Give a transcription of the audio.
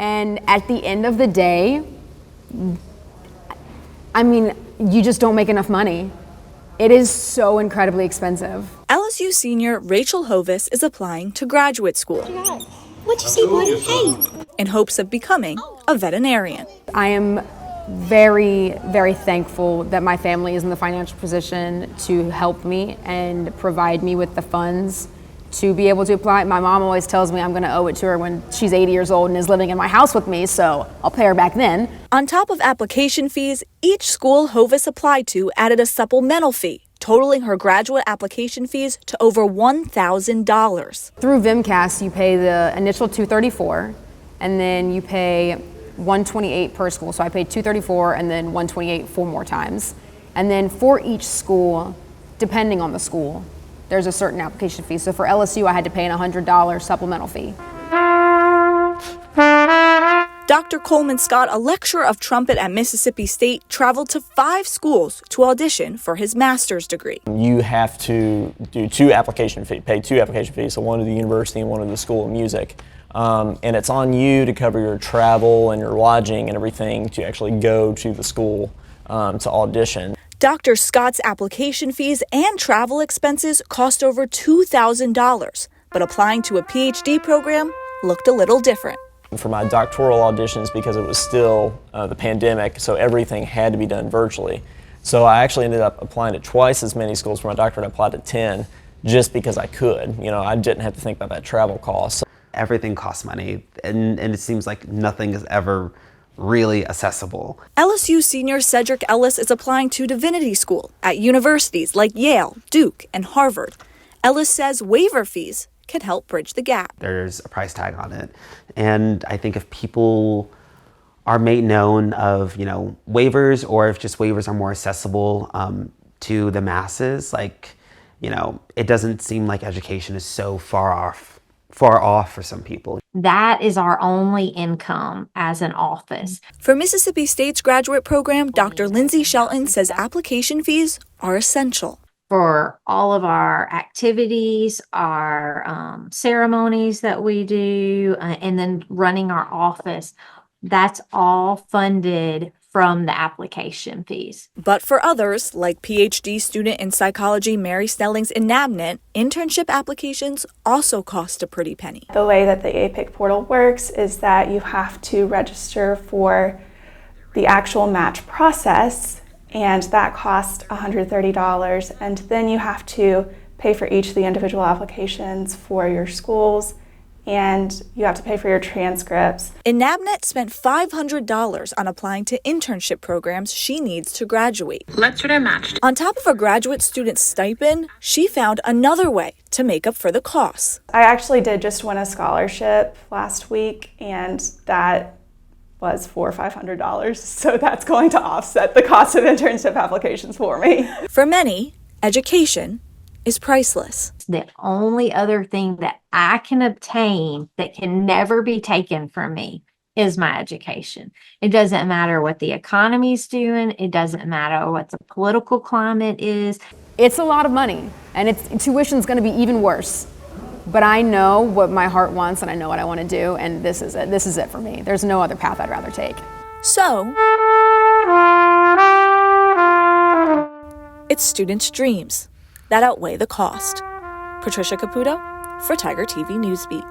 And at the end of the day, I mean, you just don't make enough money. It is so incredibly expensive. LSU senior Rachel Hovis is applying to graduate school. What'd you say, buddy? Hey! In hopes of becoming a veterinarian. I am very, very thankful that my family is in the financial position to help me and provide me with the funds to be able to apply. My mom always tells me I'm going to owe it to her when she's 80 years old and is living in my house with me, so I'll pay her back then. On top of application fees, each school Hovis applied to added a supplemental fee, totaling her graduate application fees to over $1,000. Through VMCAS, you pay the initial $234, and then you pay $128 per school. So I paid $234 and then $128 4 more times. And then for each school, depending on the school, there's a certain application fee. So for LSU, I had to pay an $100 supplemental fee. Dr. Coleman Scott, a lecturer of trumpet at Mississippi State, traveled to 5 schools to audition for his master's degree. You have to do pay 2 application fees, so one to the university and one to the School of Music. And it's on you to cover your travel and your lodging and everything to actually go to the school to audition. Dr. Scott's application fees and travel expenses cost over $2,000, but applying to a PhD program looked a little different. For my doctoral auditions, because it was still the pandemic, so everything had to be done virtually. So I actually ended up applying to twice as many schools for my doctorate. I applied to 10 just because I could. You know, I didn't have to think about that travel cost. Everything costs money, and it seems like nothing is ever really accessible. LSU senior Cedric Ellis is applying to divinity school at universities like Yale, Duke, and Harvard. Ellis says waiver fees can help bridge the gap. There's a price tag on it, and I think if people are made known of, waivers, or if just waivers are more accessible to the masses, it doesn't seem like education is so far off for some people. That is our only income as an office. For Mississippi State's graduate program, Dr. Lindsay Shelton says application fees are essential. For all of our activities, our ceremonies that we do, and then running our office, that's all funded from the application fees. But for others, like PhD student in psychology Mary Snellings in Nabnet, internship applications also cost a pretty penny. The way that the APIC portal works is that you have to register for the actual match process, and that costs $130, and then you have to pay for each of the individual applications for your schools, and you have to pay for your transcripts. Nabnet spent $500 on applying to internship programs she needs to graduate. Let's get matched. On top of a graduate student's stipend, she found another way to make up for the costs. I actually did just win a scholarship last week, and that was $400 or $500, so that's going to offset the cost of internship applications for me. For many, education is priceless. The only other thing that I can obtain that can never be taken from me is my education. It doesn't matter what the economy's doing. It doesn't matter what the political climate is. It's a lot of money, and tuition's going to be even worse. But I know what my heart wants, and I know what I want to do, and this is it. This is it for me. There's no other path I'd rather take. So, it's students' dreams that outweigh the cost. Patricia Caputo for Tiger TV Newsbeat.